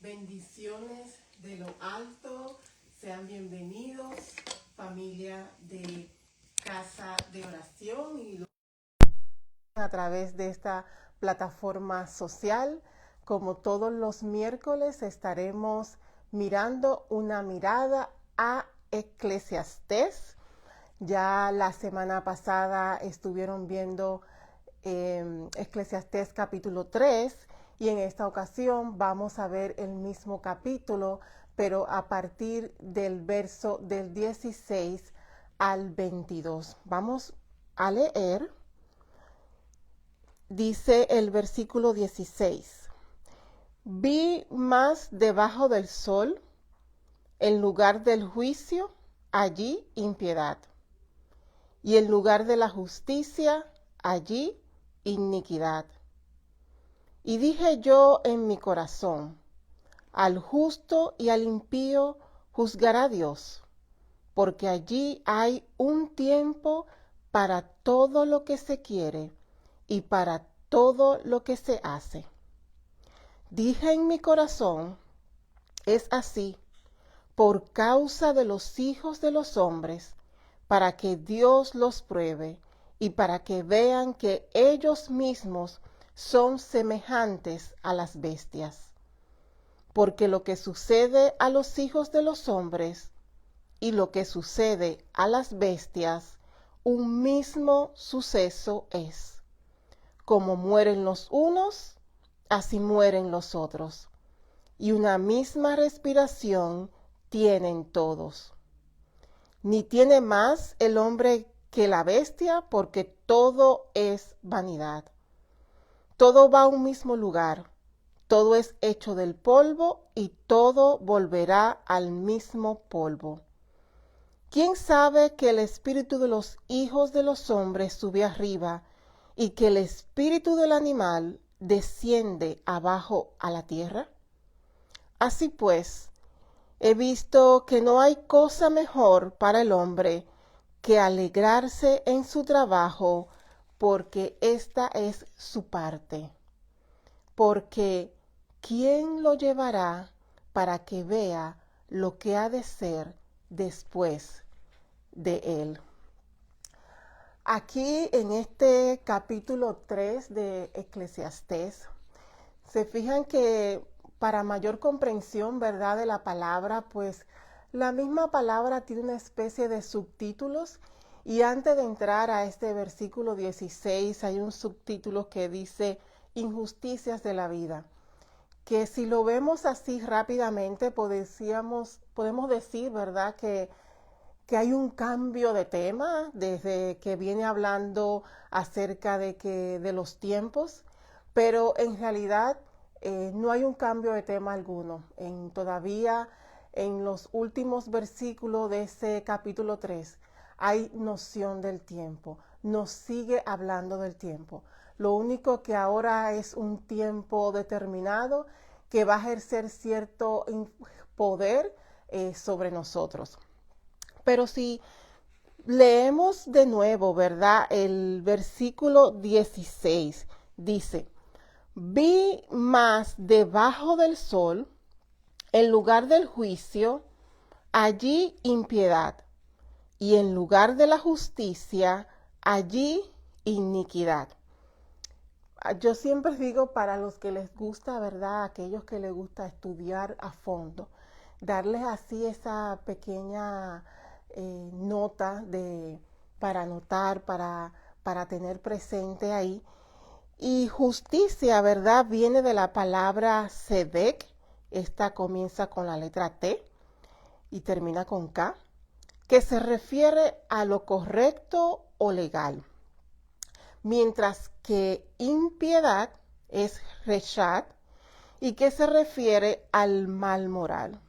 Bendiciones de lo alto, sean bienvenidos, familia de Casa de Oración y a través de esta plataforma social. Como todos los miércoles estaremos mirando una mirada a Eclesiastés. Ya la semana pasada estuvieron viendo Eclesiastés capítulo 3 y en esta ocasión vamos a ver el mismo capítulo, pero a partir del verso del 16 al 22. Vamos a leer. Dice el versículo 16: Vi más debajo del sol, en lugar del juicio, allí impiedad, y en lugar de la justicia, allí iniquidad. Y dije yo en mi corazón: al justo y al impío juzgará Dios, porque allí hay un tiempo para todo lo que se quiere y para todo lo que se hace. Dije en mi corazón: es así, por causa de los hijos de los hombres, para que Dios los pruebe y para que vean que ellos mismos son semejantes a las bestias. Porque lo que sucede a los hijos de los hombres y lo que sucede a las bestias, un mismo suceso es. Como mueren los unos, así mueren los otros. Y una misma respiración tienen todos. Ni tiene más el hombre que la bestia, porque todo es vanidad. Todo va a un mismo lugar, todo es hecho del polvo y todo volverá al mismo polvo. ¿Quién sabe que el espíritu de los hijos de los hombres sube arriba y que el espíritu del animal desciende abajo a la tierra? Así pues, he visto que no hay cosa mejor para el hombre que alegrarse en su trabajo, porque esta es su parte. Porque ¿quién lo llevará para que vea lo que ha de ser después de él? Aquí en este capítulo 3 de Eclesiastés, se fijan que para mayor comprensión, ¿verdad?, de la palabra, pues la misma palabra tiene una especie de subtítulos. Y antes de entrar a este versículo 16, hay un subtítulo que dice injusticias de la vida, que si lo vemos así rápidamente, podemos decir, ¿verdad?, que hay un cambio de tema desde que viene hablando acerca de los tiempos, pero en realidad no hay un cambio de tema alguno. Todavía en los últimos versículos de ese capítulo 3 hay noción del tiempo, nos sigue hablando del tiempo. Lo único que ahora es un tiempo determinado que va a ejercer cierto poder sobre nosotros. Pero si leemos de nuevo, ¿verdad? El versículo 16 dice: vi más debajo del sol, en lugar del juicio, allí impiedad, y en lugar de la justicia, allí iniquidad. Yo siempre digo, para los que les gusta, ¿verdad?, aquellos que les gusta estudiar a fondo, darles así esa pequeña nota para anotar, para tener presente ahí. Y justicia, ¿verdad?, viene de la palabra tzedek. Esta comienza con la letra T y termina con K, que se refiere a lo correcto o legal. Mientras que impiedad es reshat, y que se refiere al mal moral.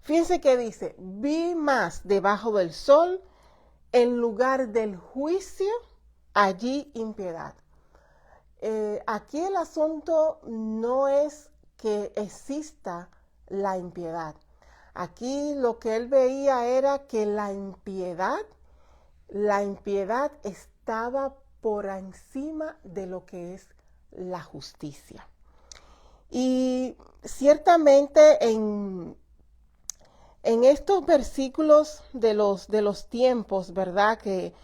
Fíjense que dice: vi más debajo del sol, en lugar del juicio, allí impiedad. Aquí el asunto no es que exista la impiedad. Aquí lo que él veía era que la impiedad estaba por encima de lo que es la justicia. Y ciertamente en estos versículos de los tiempos, ¿verdad? Que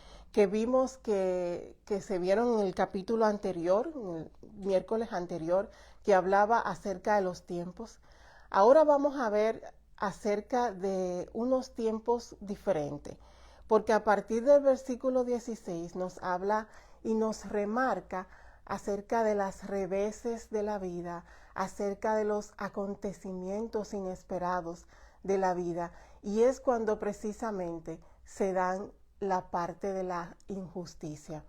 vimos que se vieron en el capítulo anterior, en el miércoles anterior, que hablaba acerca de los tiempos. Ahora vamos a ver acerca de unos tiempos diferentes, porque a partir del versículo 16 nos habla y nos remarca acerca de las reveses de la vida, acerca de los acontecimientos inesperados de la vida, y es cuando precisamente se dan la parte de la injusticia.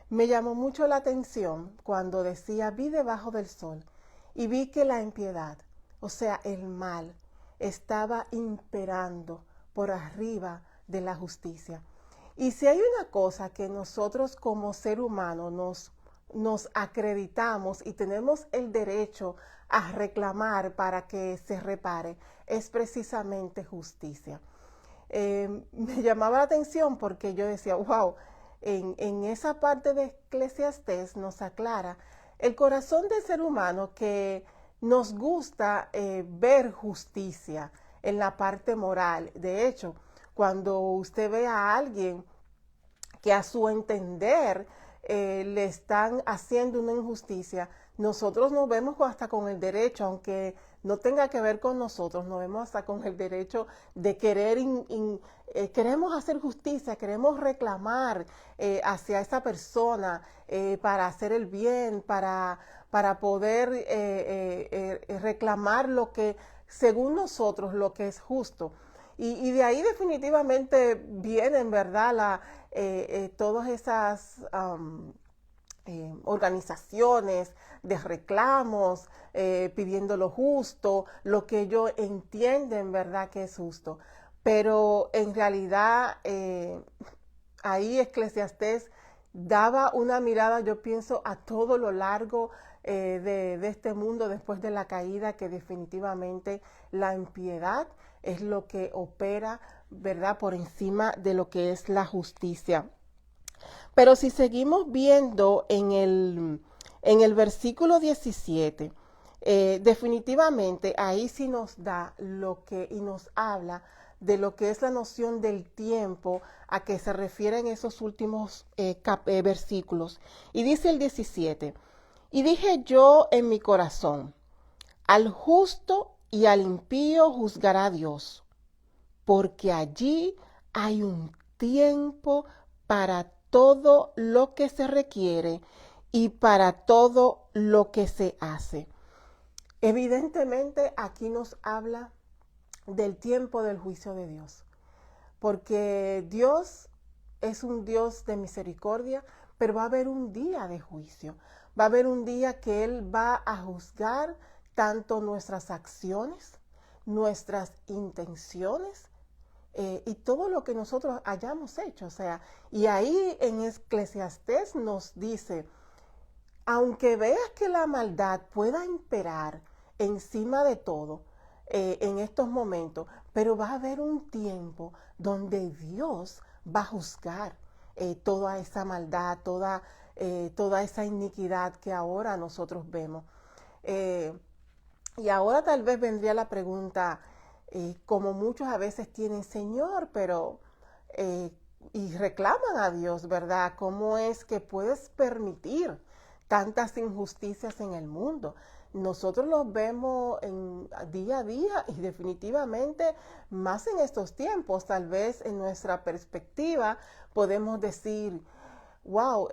Me llamó mucho la atención cuando decía: vi debajo del sol y vi que la impiedad, o sea, el mal, estaba imperando por arriba de la justicia. Y si hay una cosa que nosotros como ser humano nos acreditamos y tenemos el derecho a reclamar para que se repare, es precisamente justicia. Me llamaba la atención porque yo decía, wow, en esa parte de Eclesiastés nos aclara el corazón del ser humano, que nos gusta ver justicia en la parte moral. De hecho, cuando usted ve a alguien que a su entender le están haciendo una injusticia, nosotros nos vemos hasta con el derecho, aunque no tenga que ver con nosotros, nos vemos hasta con el derecho de querer, queremos hacer justicia, queremos reclamar hacia esa persona para hacer el bien, para poder reclamar lo que, según nosotros, lo que es justo. Y de ahí definitivamente vienen, ¿verdad?, todas esas organizaciones de reclamos, pidiendo lo justo, lo que ellos entienden, ¿verdad?, que es justo. Pero en realidad ahí Eclesiastés daba una mirada, yo pienso, a todo lo largo de este mundo después de la caída, que definitivamente la impiedad es lo que opera, ¿verdad?, por encima de lo que es la justicia. Pero si seguimos viendo en el versículo 17, definitivamente ahí sí nos da lo que, y nos habla de lo que es la noción del tiempo a que se refieren esos últimos versículos. Y dice el 17, y dije yo en mi corazón, al justo y al impío juzgará Dios, porque allí hay un tiempo para todo lo que se requiere y para todo lo que se hace. Evidentemente aquí nos habla del tiempo del juicio de Dios, porque Dios es un Dios de misericordia, pero va a haber un día de juicio, va a haber un día que Él va a juzgar tanto nuestras acciones, nuestras intenciones, y todo lo que nosotros hayamos hecho. O sea, y ahí en Eclesiastés nos dice, aunque veas que la maldad pueda imperar encima de todo en estos momentos, pero va a haber un tiempo donde Dios va a juzgar toda esa maldad, toda esa iniquidad que ahora nosotros vemos. Y ahora tal vez vendría la pregunta, como muchos a veces tienen, Señor, pero y reclaman a Dios, ¿verdad? ¿Cómo es que puedes permitir tantas injusticias en el mundo? Nosotros los vemos día a día, y definitivamente más en estos tiempos. Tal vez en nuestra perspectiva podemos decir, wow,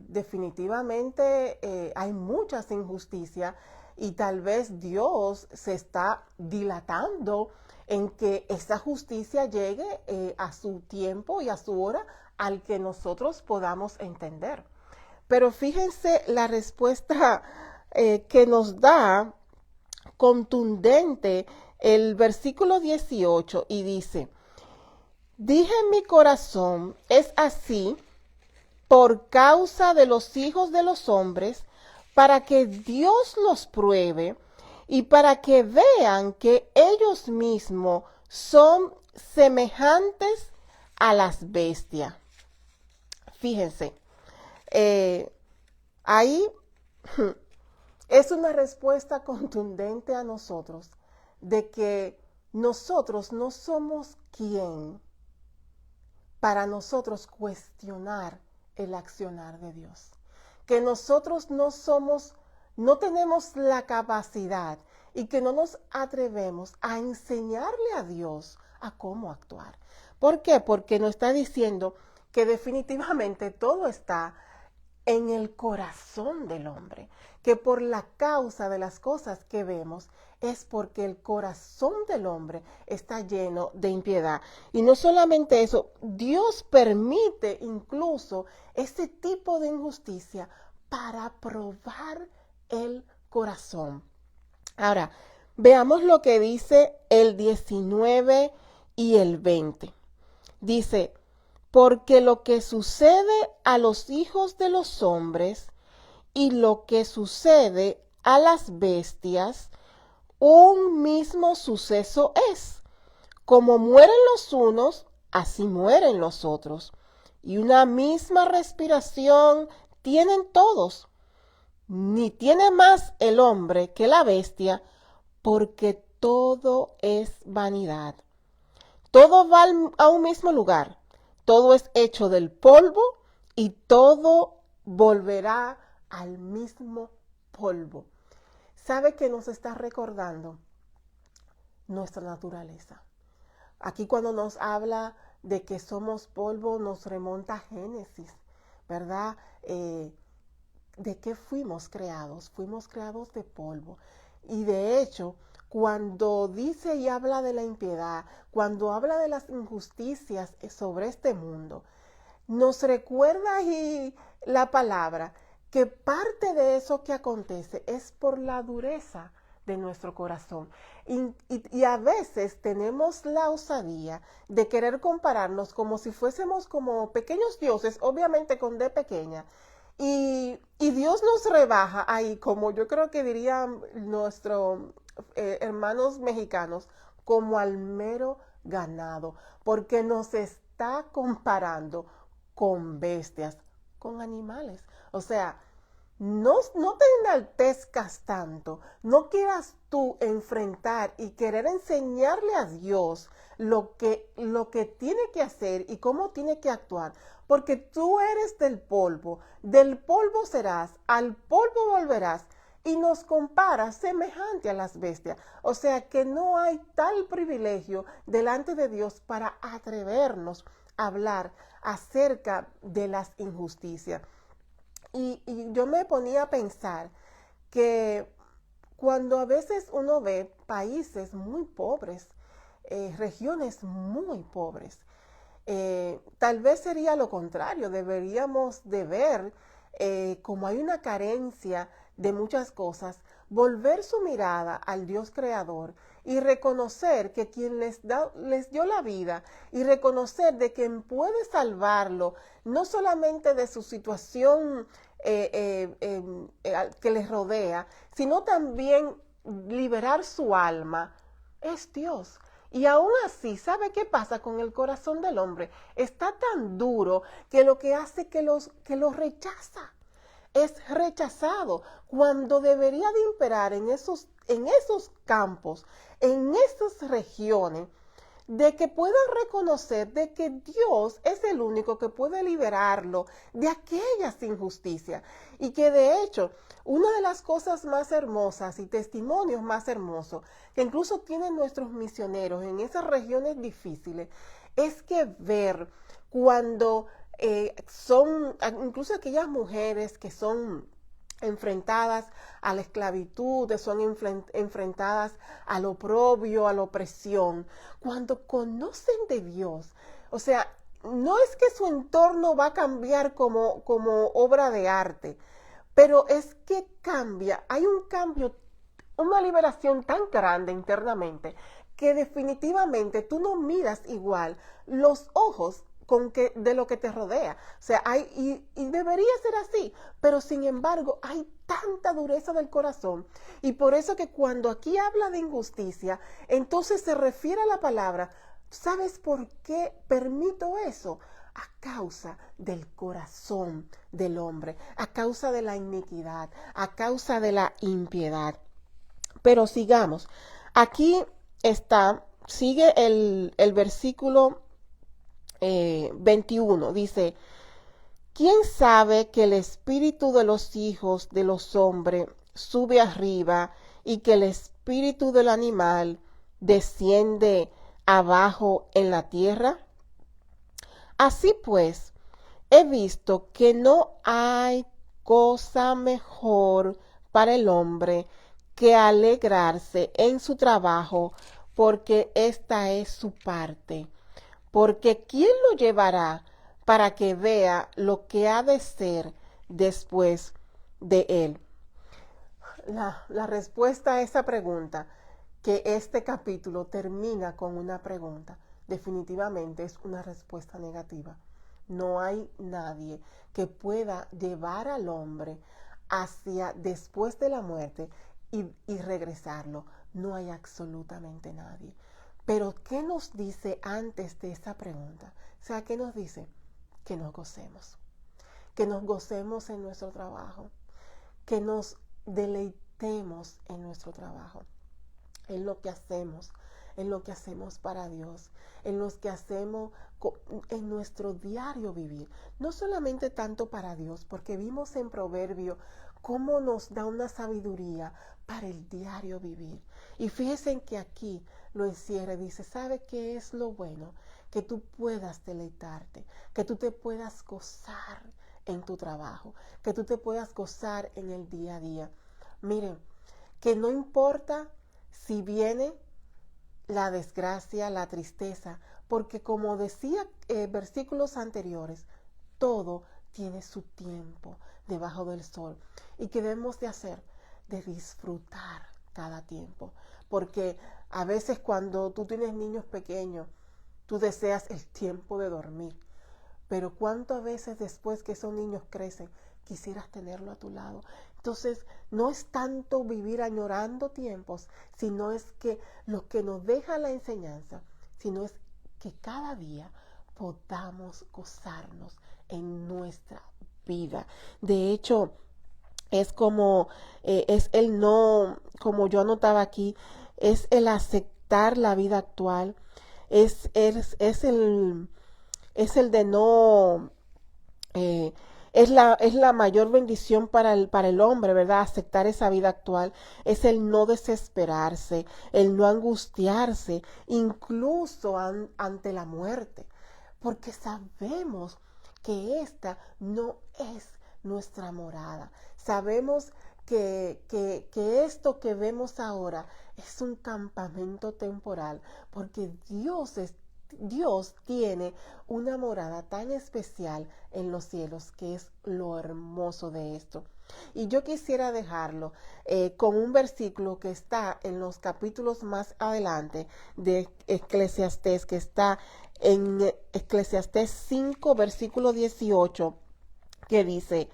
definitivamente hay muchas injusticias, y tal vez Dios se está dilatando en que esa justicia llegue a su tiempo y a su hora al que nosotros podamos entender. Pero fíjense la respuesta que nos da contundente el versículo 18, y dice, dije en mi corazón, es así por causa de los hijos de los hombres, para que Dios los pruebe y para que vean que ellos mismos son semejantes a las bestias. Fíjense, ahí Es una respuesta contundente a nosotros de que nosotros no somos quien para nosotros cuestionar el accionar de Dios. Que nosotros no tenemos la capacidad y que no nos atrevemos a enseñarle a Dios a cómo actuar. ¿Por qué? Porque nos está diciendo que definitivamente todo está en el corazón del hombre, que por la causa de las cosas que vemos es porque el corazón del hombre está lleno de impiedad. Y no solamente eso, Dios permite incluso ese tipo de injusticia para probar el corazón. Ahora, veamos lo que dice el 19 y el 20. Dice, porque lo que sucede a los hijos de los hombres y lo que sucede a las bestias, un mismo suceso es. Como mueren los unos, así mueren los otros. Y una misma respiración tienen todos. Ni tiene más el hombre que la bestia, porque todo es vanidad. Todo va a un mismo lugar. Todo es hecho del polvo y todo volverá al mismo polvo. ¿Sabe que nos está recordando nuestra naturaleza? Aquí cuando nos habla de que somos polvo, nos remonta a Génesis, ¿verdad? ¿De qué fuimos creados? Fuimos creados de polvo. Y de hecho, cuando dice y habla de la impiedad, cuando habla de las injusticias sobre este mundo, nos recuerda ahí la palabra que parte de eso que acontece es por la dureza de nuestro corazón. Y a veces tenemos la osadía de querer compararnos como si fuésemos como pequeños dioses, obviamente con D pequeña. Y Dios nos rebaja ahí, como yo creo que dirían nuestros hermanos mexicanos, como al mero ganado, porque nos está comparando con bestias, con animales. O sea, no te enaltezcas tanto, no quieras tú enfrentar y querer enseñarle a Dios lo que tiene que hacer y cómo tiene que actuar, porque tú eres del polvo serás, al polvo volverás, y nos compara semejante a las bestias. O sea que no hay tal privilegio delante de Dios para atrevernos a hablar acerca de las injusticias. Y yo me ponía a pensar que cuando a veces uno ve países muy pobres, regiones muy pobres, tal vez sería lo contrario, deberíamos de ver como hay una carencia de muchas cosas, volver su mirada al Dios creador y reconocer que quien les dio la vida y reconocer de quien puede salvarlo, no solamente de su situación que les rodea, sino también liberar su alma, es Dios. Y aún así, ¿sabe qué pasa con el corazón del hombre? Está tan duro que lo que hace que los rechaza. Es rechazado cuando debería de imperar en esos campos, en esas regiones, de que puedan reconocer de que Dios es el único que puede liberarlo de aquellas injusticias. Y que de hecho, una de las cosas más hermosas y testimonios más hermosos que incluso tienen nuestros misioneros en esas regiones difíciles, es que ver cuando son incluso aquellas mujeres que son enfrentadas a la esclavitud, son enfrentadas al oprobio, a la opresión, cuando conocen de Dios, o sea, no es que su entorno va a cambiar como obra de arte, pero es que cambia, hay un cambio, una liberación tan grande internamente, que definitivamente tú no miras igual los ojos de lo que te rodea. O sea, y debería ser así, pero sin embargo hay tanta dureza del corazón. Y por eso que cuando aquí habla de injusticia, entonces se refiere a la palabra. ¿Sabes por qué permito eso? a causa del corazón del hombre, a causa de la iniquidad, a causa de la impiedad. Pero sigamos. Aquí sigue el versículo 21. Dice, ¿quién sabe que el espíritu de los hijos de los hombres sube arriba y que el espíritu del animal desciende abajo en la tierra? Así pues, he visto que no hay cosa mejor para el hombre que alegrarse en su trabajo, porque esta es su parte. Porque ¿quién lo llevará para que vea lo que ha de ser después de él? La respuesta a esa pregunta, que este capítulo termina con una pregunta, definitivamente es una respuesta negativa. No hay nadie que pueda llevar al hombre hacia después de la muerte y regresarlo. No hay absolutamente nadie. Pero ¿qué nos dice antes de esa pregunta? O sea, ¿qué nos dice? Que nos gocemos en nuestro trabajo, que nos deleitemos en nuestro trabajo, en lo que hacemos para Dios, en lo que hacemos en nuestro diario vivir. No solamente tanto para Dios, porque vimos en Proverbio cómo nos da una sabiduría para el diario vivir. Y fíjense en que aquí lo encierra y dice, ¿sabe qué es lo bueno? Que tú puedas deleitarte, que tú te puedas gozar en tu trabajo, que tú te puedas gozar en el día a día. Miren, que no importa si viene la desgracia, la tristeza, porque como decía versículos anteriores, todo tiene su tiempo debajo del sol. ¿Y qué debemos de hacer? De disfrutar cada tiempo, porque a veces cuando tú tienes niños pequeños, tú deseas el tiempo de dormir, pero cuántas veces después que esos niños crecen, quisieras tenerlo a tu lado. Entonces, no es tanto vivir añorando tiempos, sino es que lo que nos deja la enseñanza, sino es que cada día podamos gozarnos en nuestra vida. De hecho, es como, es el no, como yo anotaba aquí, es el aceptar la vida actual, es el de no, eh, es la mayor bendición para el hombre, ¿verdad? Aceptar esa vida actual, es el no desesperarse, el no angustiarse, incluso ante la muerte, porque sabemos que esta no es nuestra morada. Sabemos que esto que vemos ahora es un campamento temporal, porque Dios tiene una morada tan especial en los cielos, que es lo hermoso de esto. Y yo quisiera dejarlo con un versículo que está en los capítulos más adelante de Eclesiastés, que está en Eclesiastés 5, versículo 18, que dice,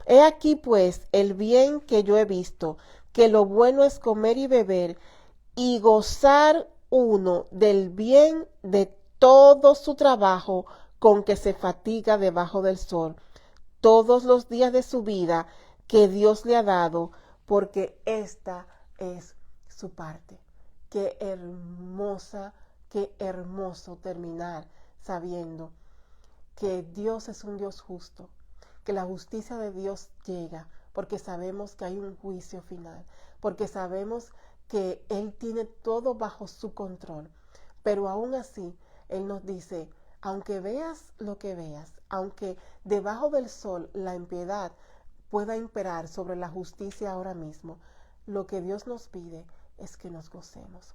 he aquí pues el bien que yo he visto, que lo bueno es comer y beber y gozar uno del bien de todo su trabajo con que se fatiga debajo del sol, todos los días de su vida que Dios le ha dado, porque esta es su parte. Qué hermosa, qué hermoso terminar sabiendo que Dios es un Dios justo, que la justicia de Dios llega, porque sabemos que hay un juicio final, porque sabemos que Él tiene todo bajo su control. Pero aún así, Él nos dice, aunque veas lo que veas, aunque debajo del sol la impiedad pueda imperar sobre la justicia ahora mismo, lo que Dios nos pide es que nos gocemos,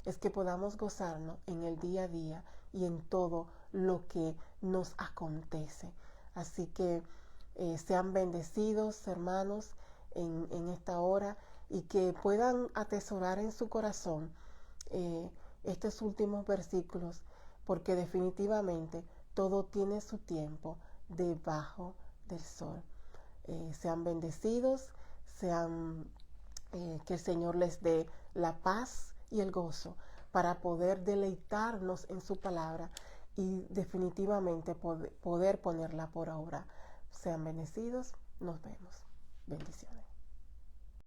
es que podamos gozarnos en el día a día y en todo lo que nos acontece. Así que sean bendecidos, hermanos, en esta hora, y que puedan atesorar en su corazón estos últimos versículos, porque definitivamente todo tiene su tiempo debajo del sol. Sean bendecidos, que el Señor les dé la paz y el gozo para poder deleitarnos en su palabra y definitivamente poder ponerla por obra. Sean bendecidos. Nos vemos. Bendiciones.